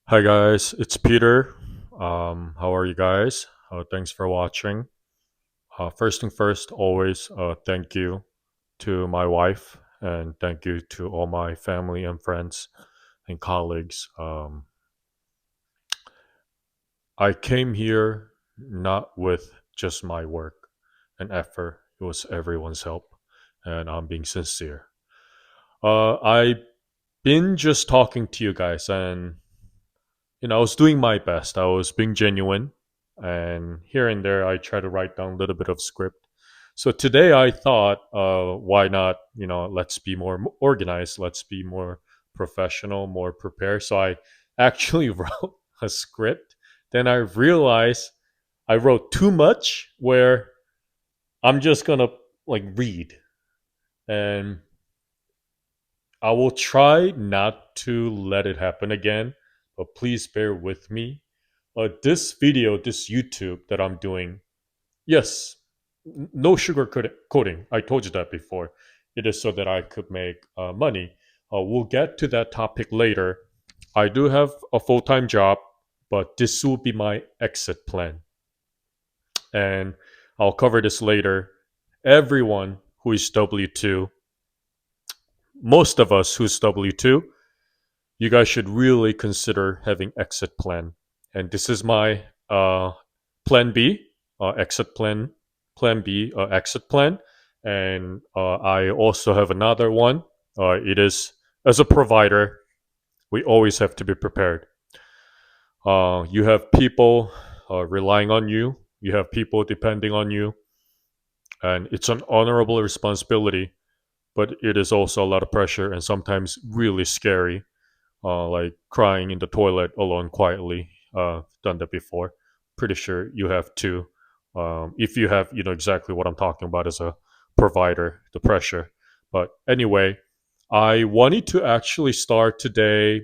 Hi guys, it's Peter. How are you guys? Thanks for watching. First thing first, always thank you to my wife and thank you to all my family and friends and colleagues. I came here not with just my work and effort; it was everyone's help, and I'm being sincere. I've been just talking to you guys, and I was doing my best. I was being genuine, and here and there, I try to write down a little bit of script. So today, I thought, why not? Let's be more organized. Let's be more professional, more prepared. So I actually wrote a script. Then I realized I wrote too much, where I'm just gonna read, and I will try not to let it happen again. But please bear with me. This video, this YouTube that I'm doing, yes, no sugar coating. I told you that before. It is so that I could make money. We'll get to that topic later. I do have a full time job, but this will be my exit plan. And I'll cover this later. Everyone who is W 2, most of us who's W 2, you guys should really consider having exit plan. And this is my plan B, exit plan, plan B, exit plan. And I also have another one. It is, as a provider, we always have to be prepared. You have people relying on you. You have people depending on you, and it's an honorable responsibility. But it is also a lot of pressure and sometimes really scary, like crying in the toilet alone quietly. Done that before. Pretty sure you have too. If you have, you know exactly what I'm talking about as a provider, the pressure. But anyway, I wanted to actually start today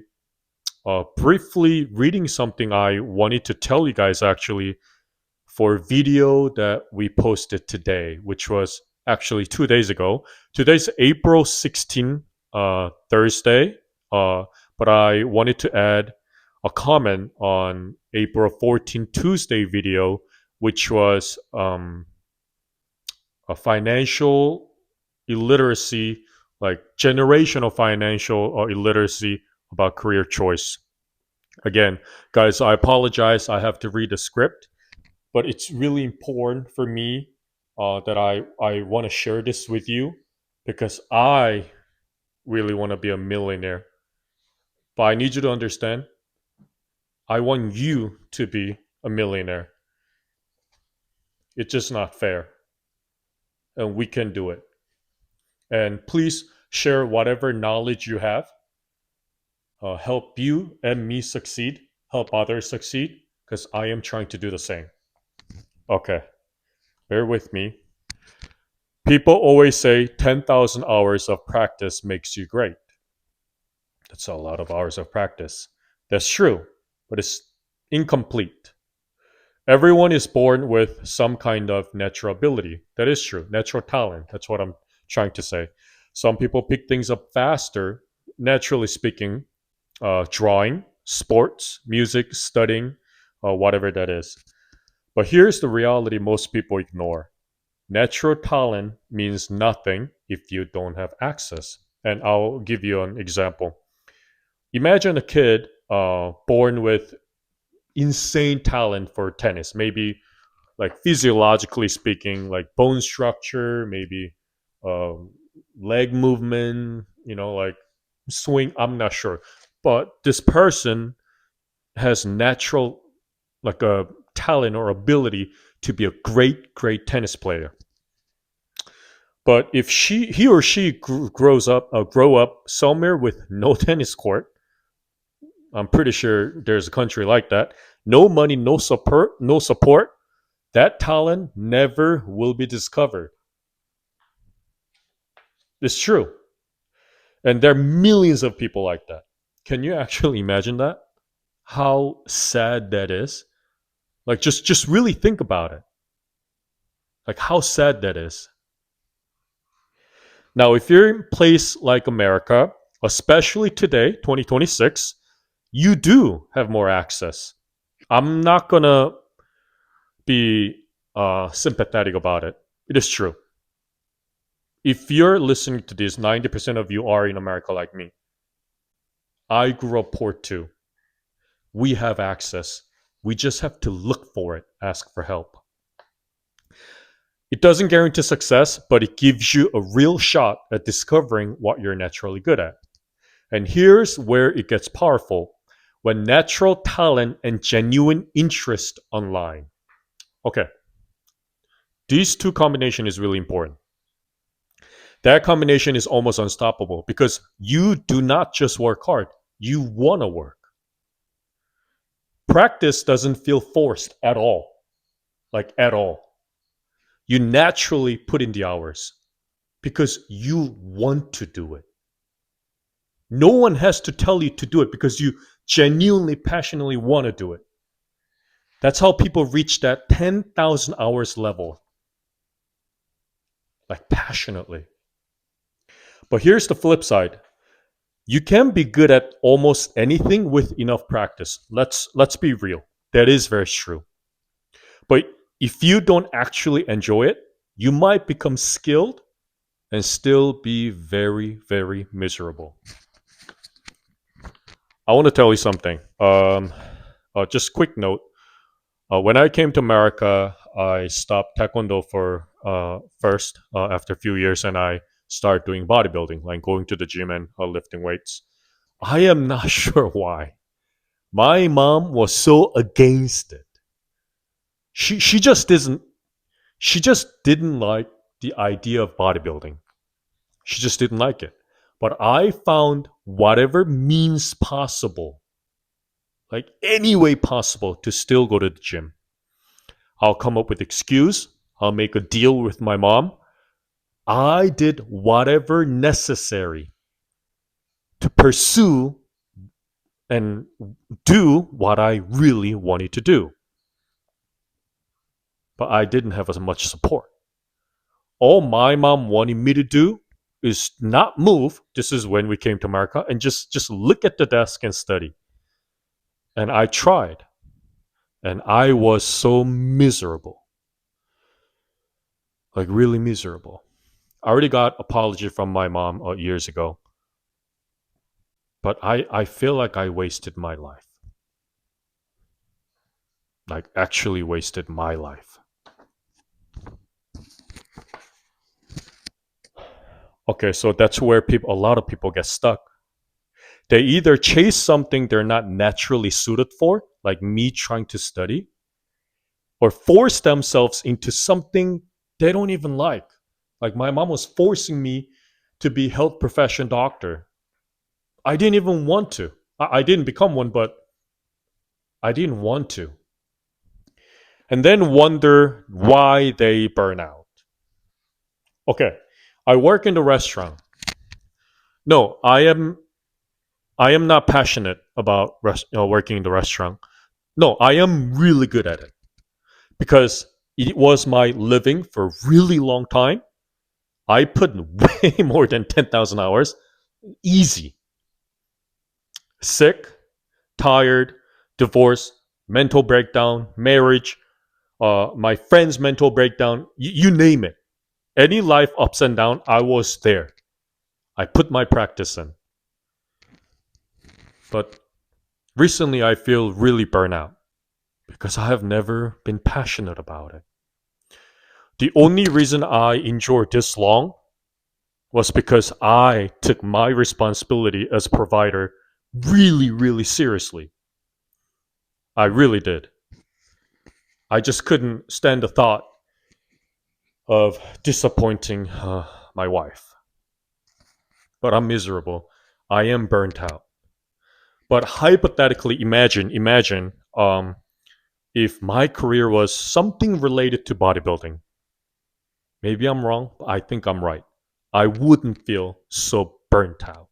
briefly reading something I wanted to tell you guys actually for a video that we posted today, which was actually 2 days ago. Today's April 16th, Thursday. But I wanted to add a comment on April 14th, Tuesday video, which was a financial illiteracy, like generational financial illiteracy about career choice. Again, guys, I apologize. I have to read the script, but it's really important for me that I want to share this with you because I really want to be a millionaire. But I need you to understand, I want you to be a millionaire. It's just not fair. And we can do it. And please share whatever knowledge you have. Help you and me succeed. Help others succeed. Because I am trying to do the same. Okay, bear with me. People always say 10,000 hours of practice makes you great. That's a lot of hours of practice. That's true, but it's incomplete. Everyone is born with some kind of natural ability. That is true. Natural talent. That's what I'm trying to say. Some people pick things up faster, naturally speaking, drawing, sports, music, studying, whatever that is. But here's the reality most people ignore: natural talent means nothing if you don't have access. And I'll give you an example. Imagine a kid born with insane talent for tennis, maybe like physiologically speaking, like bone structure, maybe um, leg movement, like swing. I'm not sure. But this person has natural, like a talent or ability to be a great, great tennis player. But if he or she grow up somewhere with no tennis court, I'm pretty sure there's a country like that. No money, no support, no support. That talent never will be discovered. It's true, and there are millions of people like that. Can you actually imagine that? How sad that is. Like, just really think about it. Like how sad that is. Now, if you're in a place like America, especially today, 2026, You do have more access. I'm not gonna be sympathetic about it. It is true. If you're listening to this, 90% of you are in America like me. I grew up poor too. We have access. We just have to look for it, ask for help. It doesn't guarantee success, but it gives you a real shot at discovering what you're naturally good at. And here's where it gets powerful: when natural talent and genuine interest online. Okay, these two combination is really important. That combination is almost unstoppable because you do not just work hard, you want to work. Practice doesn't feel forced at all, like at all. You naturally put in the hours because you want to do it. No one has to tell you to do it because you genuinely, passionately want to do it. That's how people reach that 10,000 hours level, like passionately. But here's the flip side: you can be good at almost anything with enough practice. Let's be real. That is very true. But if you don't actually enjoy it, you might become skilled and still be very, very miserable. I want to tell you something. Just quick note. When I came to America, I stopped taekwondo for first after a few years, and I started doing bodybuilding, like going to the gym and lifting weights. I am not sure why. My mom was so against it. She just didn't like the idea of bodybuilding. She just didn't like it. But I found whatever means possible, like any way possible, to still go to the gym. I'll come up with excuse. I'll make a deal with my mom. I did whatever necessary to pursue and do what I really wanted to do. But I didn't have as much support. All my mom wanted me to do is not move. This is when we came to America, and just look at the desk and study. And I tried, and I was so miserable, like really miserable. I already got apology from my mom years ago, but I feel like I wasted my life. Like actually wasted my life. Okay, so that's where a lot of people get stuck. They either chase something they're not naturally suited for, like me trying to study, or force themselves into something they don't even like. Like my mom was forcing me to be health profession doctor. I didn't even want to. I didn't become one, but I didn't want to. And then wonder why they burn out. Okay, I work in the restaurant. No, I am not passionate about working in the restaurant. No, I am really good at it because it was my living for a really long time. I put way more than 10,000 hours. Easy. Sick, tired, divorce, mental breakdown, marriage, my friend's mental breakdown, you name it. Any life ups and down, I was there. I put my practice in. But recently I feel really burnout because I have never been passionate about it. The only reason I endured this long was because I took my responsibility as a provider really, really seriously. I really did. I just couldn't stand the thought of disappointing my wife. But I'm miserable. I am burnt out. But hypothetically, imagine if my career was something related to bodybuilding. Maybe I'm wrong, but I think I'm right. I wouldn't feel so burnt out.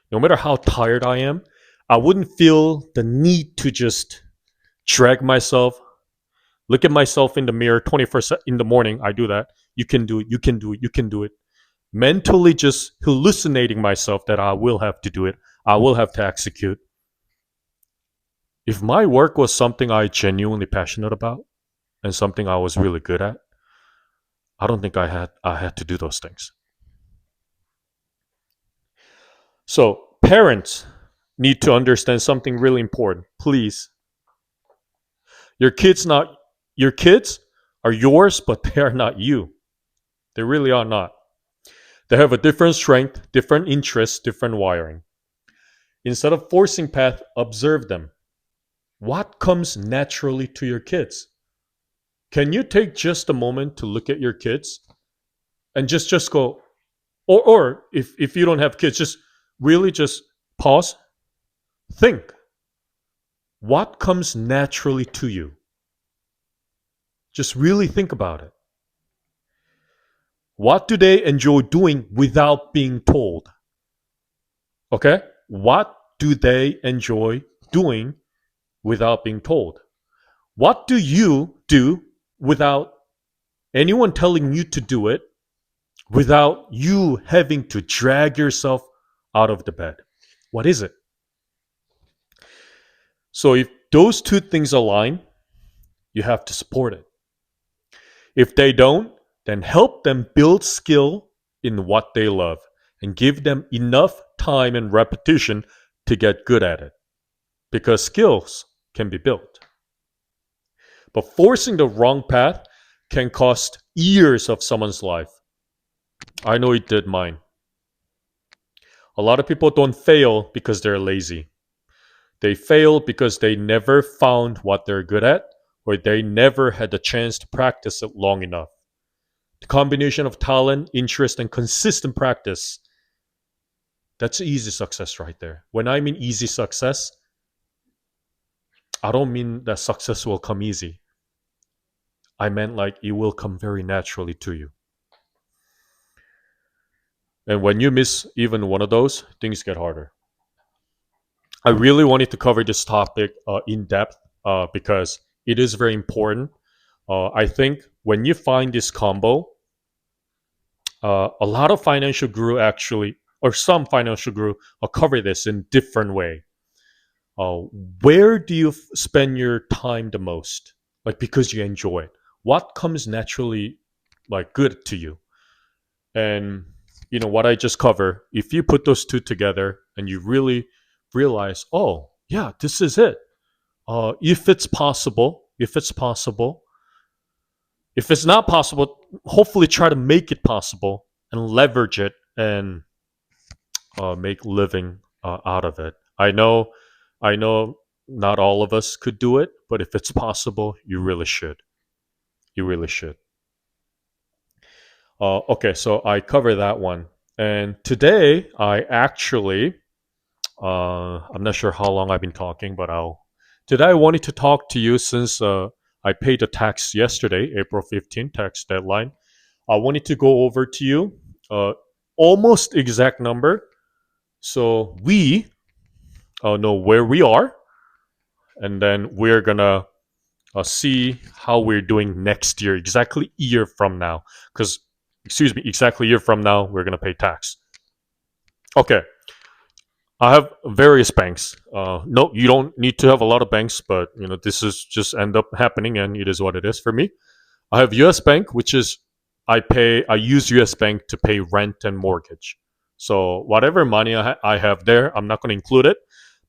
No matter how tired I am, I wouldn't feel the need to just drag myself, look at myself in the mirror 21st in the morning. I do that. You can do it. You can do it. You can do it. Mentally just hallucinating myself that I will have to do it. I will have to execute. If my work was something I genuinely passionate about and something I was really good at, I don't think I had to do those things. So parents need to understand something really important. Please, your kids not your kids are yours, but they are not you. They really are not. They have a different strength, different interests, different wiring. Instead of forcing path, observe them. What comes naturally to your kids? Can you take just a moment to look at your kids and just go, or if you don't have kids, just really just pause, think. What comes naturally to you? Just really think about it. What do they enjoy doing without being told? Okay? What do they enjoy doing without being told? What do you do without anyone telling you to do it, without you having to drag yourself out of the bed? What is it? So if those two things align, you have to support it. If they don't, then help them build skill in what they love and give them enough time and repetition to get good at it. Because skills can be built. But forcing the wrong path can cost years of someone's life. I know it did mine. A lot of people don't fail because they're lazy. They fail because they never found what they're good at, or they never had the chance to practice it long enough. The combination of talent, interest, and consistent practice, that's easy success right there. When I mean easy success, I don't mean that success will come easy. I meant like it will come very naturally to you. And when you miss even one of those, things get harder. I really wanted to cover this topic in depth because it is very important. I think when you find this combo, a lot of financial guru actually, or some financial guru, cover this in different way. Uh, where do you spend your time the most? Like because you enjoy it. What comes naturally, like good to you? And what I just cover. If you put those two together and you really realize, oh yeah, this is it. If it's possible, if it's not possible, hopefully try to make it possible and leverage it and make living out of it. I know, not all of us could do it, but if it's possible, you really should. You really should. Okay, so I cover that one, and today I actually, I'm not sure how long I've been talking, but today I wanted to talk to you since I paid the tax yesterday, April 15th, tax deadline. I wanted to go over to you uh, almost exact number so we know where we are, and then we're gonna see how we're doing next year, exactly a year from now. Because, excuse me, exactly a year from now, we're gonna pay tax. Okay, I have various banks. No, you don't need to have a lot of banks, but this is just end up happening, and it is what it is for me. I have U.S. Bank, which is I use U.S. Bank to pay rent and mortgage. So whatever money I have there, I'm not going to include it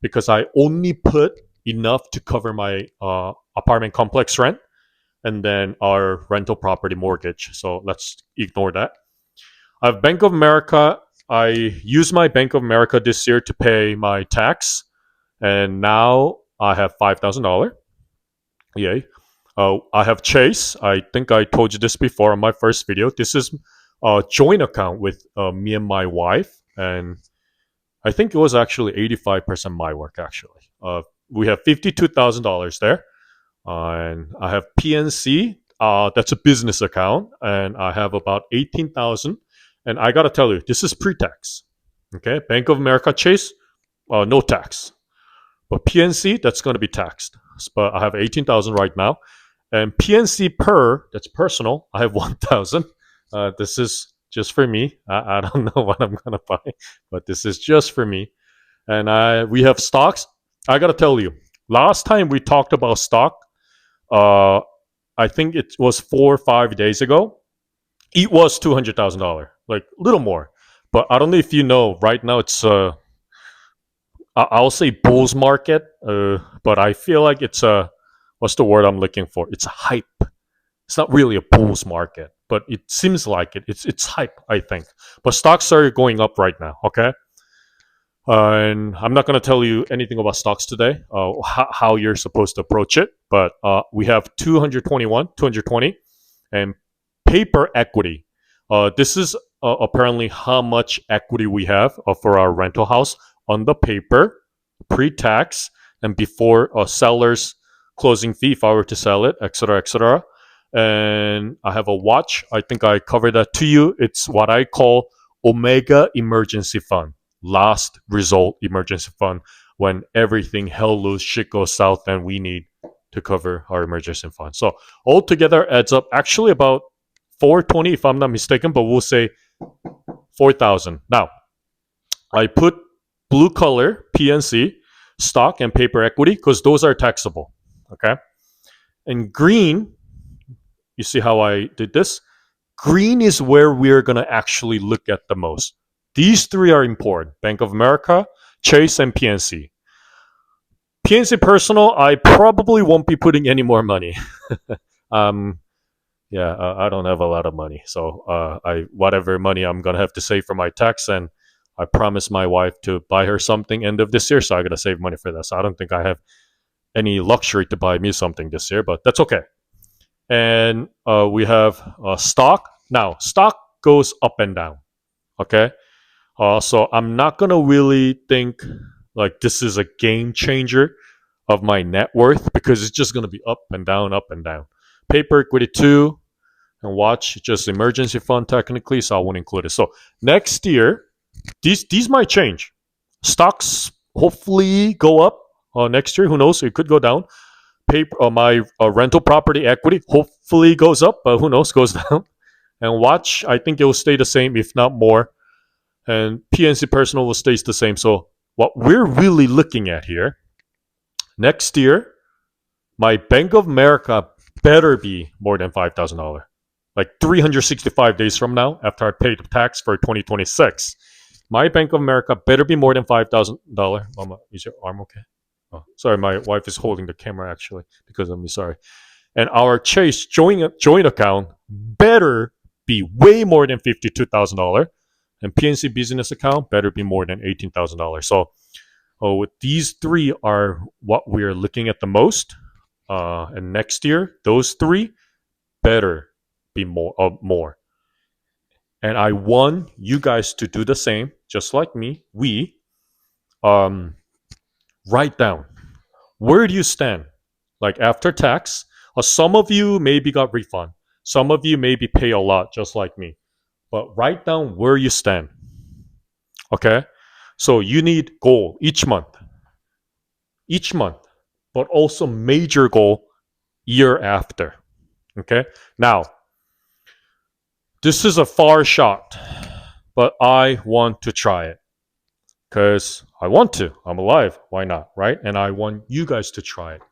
because I only put enough to cover my apartment complex rent and then our rental property mortgage. So let's ignore that. I have Bank of America. I used my Bank of America this year to pay my tax, and now I have $5,000. Yay. I have Chase. I think I told you this before on my first video. This is a joint account with me and my wife, and I think it was actually 85% my work, actually. We have $52,000 there, and I have PNC. That's a business account, and I have about 18,000. And I gotta tell you, this is pre-tax. Okay, Bank of America, Chase, no tax. But PNC, that's going to be taxed. But I have 18,000 right now, and PNC that's personal. I have 1,000. This is just for me. I don't know what I'm gonna buy, but this is just for me. And we have stocks. I gotta tell you, Last time we talked about stock, uh, I think it was 4 or 5 days ago. It was $200,000, like a little more. But I don't know if you know. Right now, it's I'll say bulls market, but I feel like it's a what's the word I'm looking for? It's a hype. It's not really a bulls market, but it seems like it. It's hype, I think. But stocks are going up right now. Okay, and I'm not going to tell you anything about stocks today, how you're supposed to approach it. But we have 221, 220, and paper equity. This is apparently how much equity we have for our rental house on the paper, pre-tax, and before a seller's closing fee if I were to sell it, etc., etc. And I have a watch. I think I covered that to you. It's what I call Omega Emergency Fund, last result emergency fund. When everything hell loose, shit goes south, and we need to cover our emergency fund. So altogether adds up actually about 420 if I'm not mistaken, but we'll say 4,000. Now, I put blue color PNC, stock and paper equity because those are taxable. Okay. And green, you see how I did this? Green is where we're going to actually look at the most. These three are important: Bank of America, Chase, and PNC. PNC personal, I probably won't be putting any more money. um, yeah, I don't have a lot of money, so I whatever money I'm gonna have to save for my tax, and I promised my wife to buy her something end of this year, so I gotta save money for that. So I don't think I have any luxury to buy me something this year, but that's okay. And we have stock. Now, stock goes up and down. Okay, so I'm not gonna really think like this is a game changer of my net worth because it's just gonna be up and down, up and down. Paper equity too, and watch just emergency fund technically, so I won't include it. So next year, these might change. Stocks hopefully go up next year. Who knows? It could go down. Paper, my rental property equity hopefully goes up, but who knows? Goes down. And watch, I think it will stay the same, if not more. And PNC personal will stay the same. So what we're really looking at here next year, my Bank of America better be more than $5,000. Like 365 days from now, after I pay the tax for 2026, my Bank of America better be more than $5,000. Mama, is your arm okay? Oh, sorry, my wife is holding the camera actually because of me. Sorry. And our Chase joint account better be way more than $52,000, and PNC business account better be more than $18,000. So, these three are what we're looking at the most. And next year, those three better be more. And I want you guys to do the same, just like me. We um, write down, where do you stand, like after tax. Some of you maybe got refund. Some of you maybe pay a lot, just like me. But write down where you stand. Okay, so you need goal each month, but also major goal year after. Okay, now this is a far shot, but I want to try it because I want to. I'm alive. Why not? Right? And I want you guys to try it.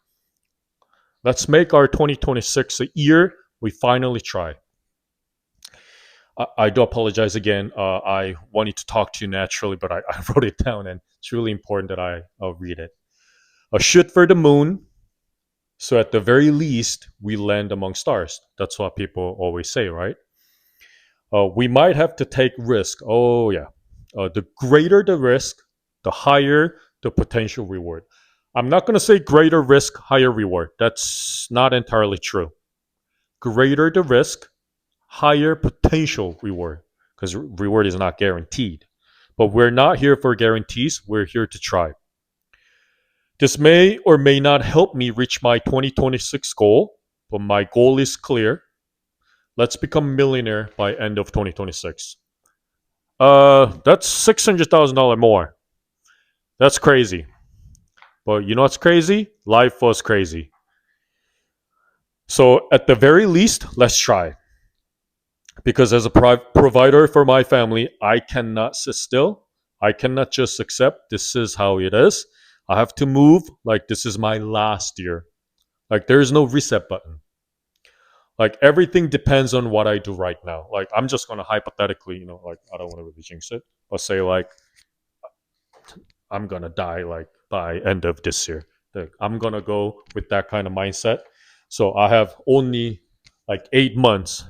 Let's make our 2026 a year we finally try. I do apologize again. I wanted to talk to you naturally, but I wrote it down, and it's really important that I read it. A shoot for the moon, so at the very least, we land among stars. That's what people always say, right? We might have to take risk. Oh, yeah. The greater the risk, the higher the potential reward. I'm not going to say greater risk, higher reward. That's not entirely true. Greater the risk, higher potential reward, because reward is not guaranteed. But we're not here for guarantees. We're here to try. This may or may not help me reach my 2026 goal, but my goal is clear. Let's become a millionaire by end of 2026. That's $600,000 more. That's crazy. But you know what's crazy? Life was crazy. So at the very least, let's try. Because as a provider for my family, I cannot sit still. I cannot just accept this is how it is. I have to move like this is my last year. Like there is no reset button. Like everything depends on what I do right now. Like I'm just gonna hypothetically, like I don't want to really jinx it, but say like I'm gonna die like by end of this year. Like, I'm gonna go with that kind of mindset. So I have only like 8 months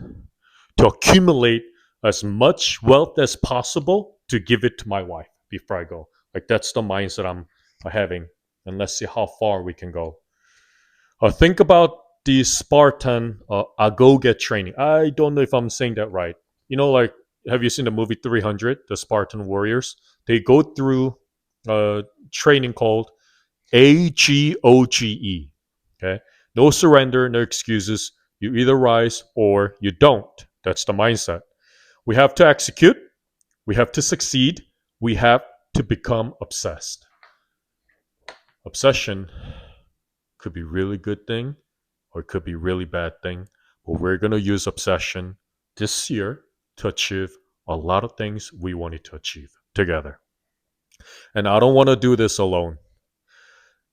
to accumulate as much wealth as possible to give it to my wife before I go. Like that's the mindset I'm having, and let's see how far we can go. Think about the Spartan Agoge training. I don't know if I'm saying that right. Like, have you seen the movie 300, the Spartan Warriors? They go through a training called AGOGE. Okay. No surrender, no excuses. You either rise or you don't. That's the mindset. We have to execute. We have to succeed. We have to become obsessed. Obsession could be really good thing or it could be really bad thing. But we're going to use obsession this year to achieve a lot of things we wanted to achieve together. And I don't want to do this alone.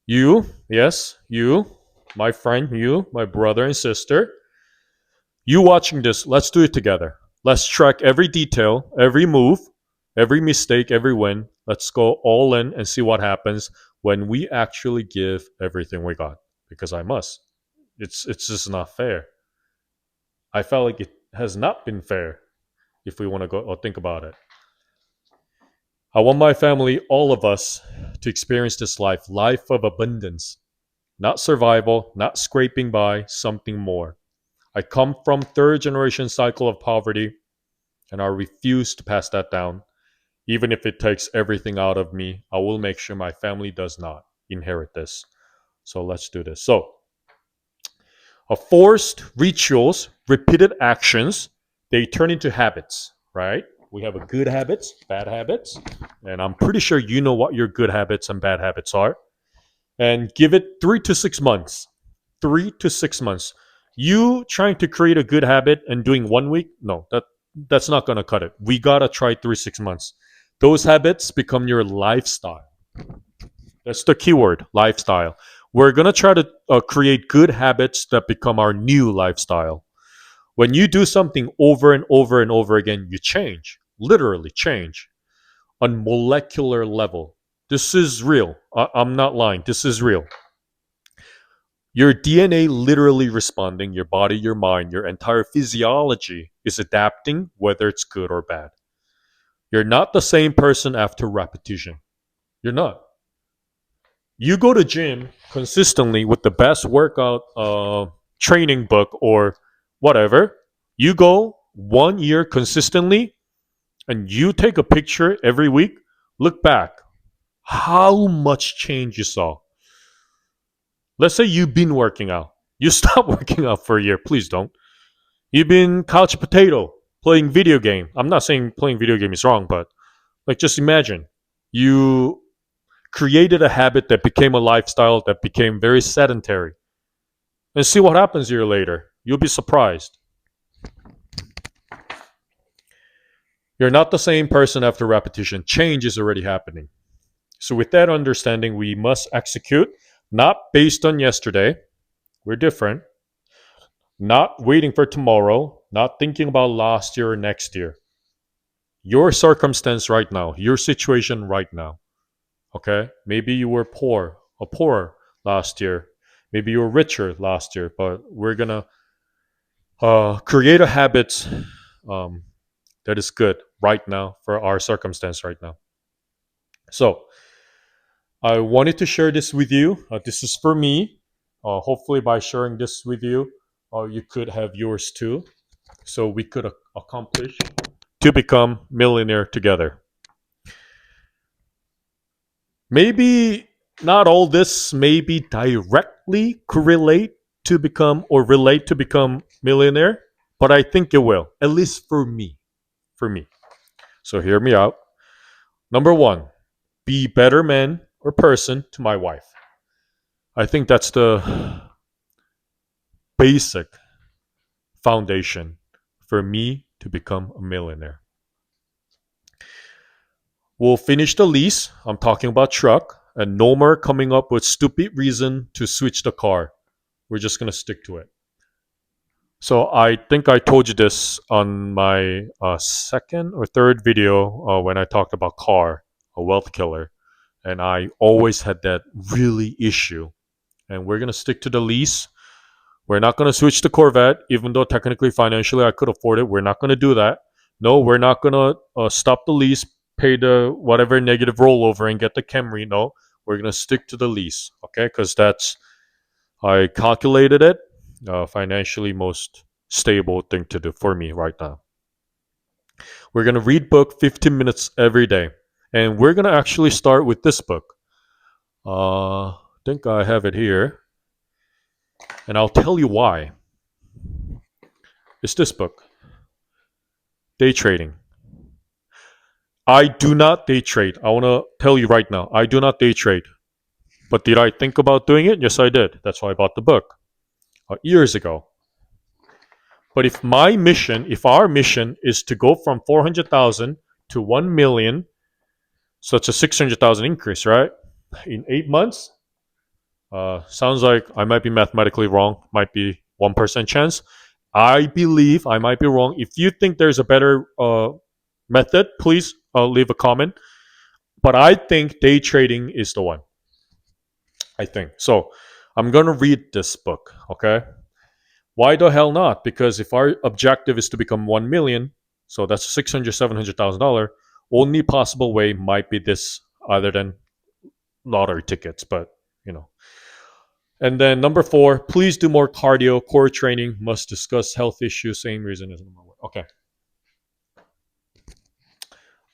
You, yes, you, my friend, you, my brother and sister, you watching this, let's do it together. Let's track every detail, every move, every mistake, every win. Let's go all in and see what happens when we actually give everything we got. Because I must. It's just not fair. I felt like it has not been fair if we want to go or think about it. I want my family, all of us, to experience this life of abundance, not survival, not scraping by, something more. I come from third generation cycle of poverty, and I refuse to pass that down. Even if it takes everything out of me, I will make sure my family does not inherit this. So let's do this. So, forced rituals, repeated actions, they turn into habits, right? We have a good habits, bad habits, and I'm pretty sure you know what your good habits and bad habits are. And give it 3 to 6 months. 3 to 6 months. You trying to create a good habit and doing 1 week, no, that's not gonna cut it. We gotta try 3 6 months. Those habits become your lifestyle. That's the keyword, lifestyle. We're gonna try to create good habits that become our new lifestyle. When you do something over and over and over again, you change, literally change on molecular level. This is real. I'm not lying. This is real. Your DNA literally responding, your body, your mind, your entire physiology is adapting, whether it's good or bad. You're not the same person after repetition. You're not. You go to gym consistently with the best workout training book or whatever. You go 1 year consistently and you take a picture every week. Look back. How much change you saw. Let's say you've been working out. You stop working out for a year. Please don't. You've been couch potato, playing video game. I'm not saying playing video game is wrong, but like just imagine you created a habit that became a lifestyle that became very sedentary. And see what happens a year later. You'll be surprised. You're not the same person after repetition. Change is already happening. So, with that understanding, we must execute not based on yesterday. We're different. Not waiting for tomorrow. Not thinking about last year or next year. Your circumstance right now, your situation right now. Okay? Maybe you were poor or poorer last year. Maybe you were richer last year, but we're going to create a habit um, that is good right now for our circumstance right now. So, I wanted to share this with you. This is for me. Hopefully, by sharing this with you, you could have yours too. So we could accomplish to become millionaire together. Maybe not all this maybe directly correlate to become or relate to become millionaire, but I think it will, at least for me. For me. So hear me out. Number one, be better man or person to my wife. I think that's the basic foundation for me to become a millionaire. We'll finish the lease. I'm talking about truck. and no more coming up with stupid reason to switch the car. We're just gonna stick to it. So I think I told you this on my second or third video when I talked about car, a wealth killer, and I always had that really issue. And we're gonna stick to the lease. We're not gonna switch to Corvette, even though technically financially I could afford it. We're not gonna do that. No, we're not gonna stop the lease, pay the whatever negative rollover, and get the Camry. No, we're gonna stick to the lease, okay? Because that's I calculated it financially most stable thing to do for me right now. We're gonna read book 15 minutes every day, and we're gonna actually start with this book. I think I have it here, and I'll tell you why. It's this book, Day Trading. I do not day trade. I want to tell you right now, I do not day trade. But did I think about doing it? Yes, I did. That's why I bought the book years ago. But if our mission is to go from 400,000 to 1 million, so it's a 600,000 increase, right? In 8 months, sounds like I might be mathematically wrong, might be 1% chance. I believe I might be wrong. If you think there's a better method, please leave a comment. But I think day trading is the one. I think. So I'm going to read this book, okay? Why the hell not? Because if our objective is to become 1 million, so that's $700,000, only possible way might be this other than lottery tickets, but you know. And then number 4, please do more cardio, core training, must discuss health issues, same reason as number 1. Okay.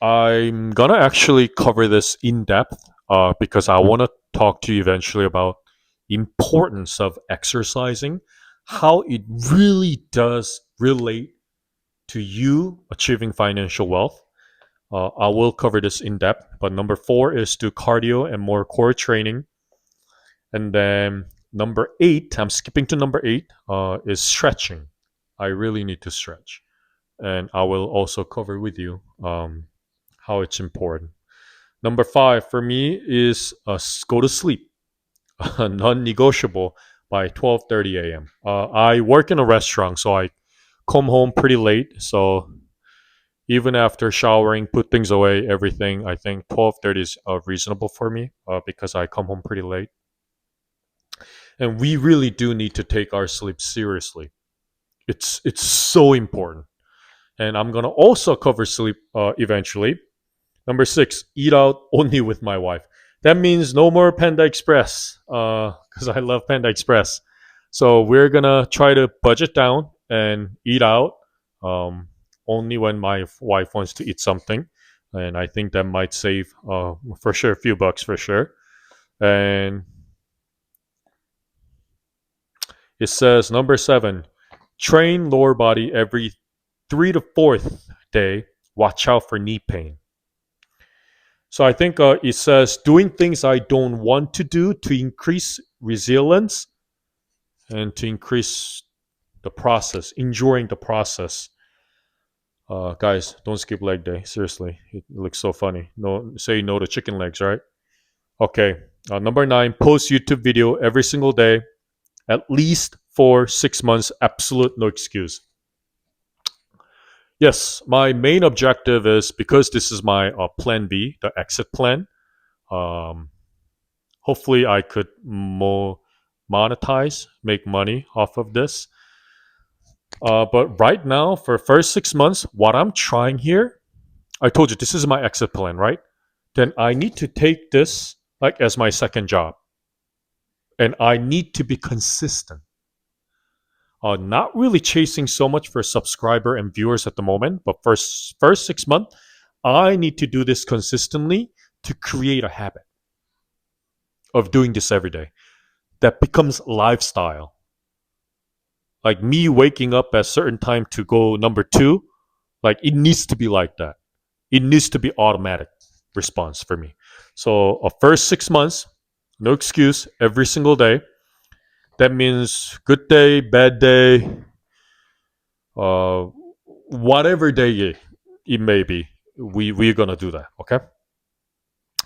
I'm gonna actually cover this in depth because I want to talk to you eventually about importance of exercising, how it really does relate to you achieving financial wealth. I will cover this in depth, but number 4 is do cardio and more core training, and then number 8, I'm skipping to number 8, is stretching. I really need to stretch, and I will also cover with you how it's important. Number 5 for me is go to sleep, non-negotiable by 12:30 a.m. I work in a restaurant, so I come home pretty late. So even after showering, put things away, everything, I think 12:30 is reasonable for me because I come home pretty late. And we really do need to take our sleep seriously. It's so important. And I'm gonna also cover sleep eventually. Number 6, eat out only with my wife. That means no more Panda Express because I love Panda Express. So we're gonna try to budget down and eat out um, only when my wife wants to eat something, and I think that might save for sure a few bucks for sure. And it says number 7, train lower body every 3 to 4th day. Watch out for knee pain. So I think it says doing things I don't want to do to increase resilience and to increase the process, enduring the process. Guys, don't skip leg day. Seriously, it looks so funny. No, say no to chicken legs, right? Okay. Number 9, post YouTube video every single day, at least for 6 months. Absolute no excuse. Yes, my main objective is because this is my plan B, the exit plan. Um, Hopefully, I could more monetize, make money off of this. But right now, for first 6 months, what I'm trying here, I told you this is my exit plan, right? Then I need to take this like as my second job, and I need to be consistent. Not really chasing so much for subscriber and viewers at the moment, but first 6 months, I need to do this consistently to create a habit of doing this every day that becomes lifestyle. Like me waking up at a certain time to go number 2, like it needs to be like that. It needs to be automatic response for me. So first 6 months, no excuse, every single day. That means good day, bad day, uh, whatever day it may be. We're gonna do that. Okay.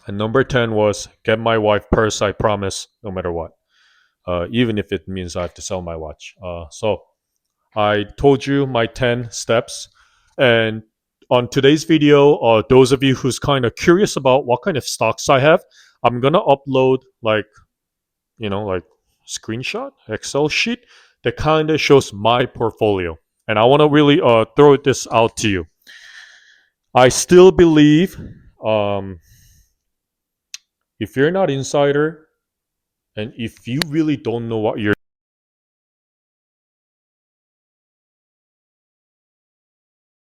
And number 10 was get my wife purse, I promise, no matter what. Even if it means I have to sell my watch. So I told you my 10 steps. And on today's video, those of you who's kind of curious about what kind of stocks I have, I'm going to upload like screenshot, Excel sheet that kind of shows my portfolio. And I want to really throw this out to you. I still believe um, if you're not insider and if you really don't know what you're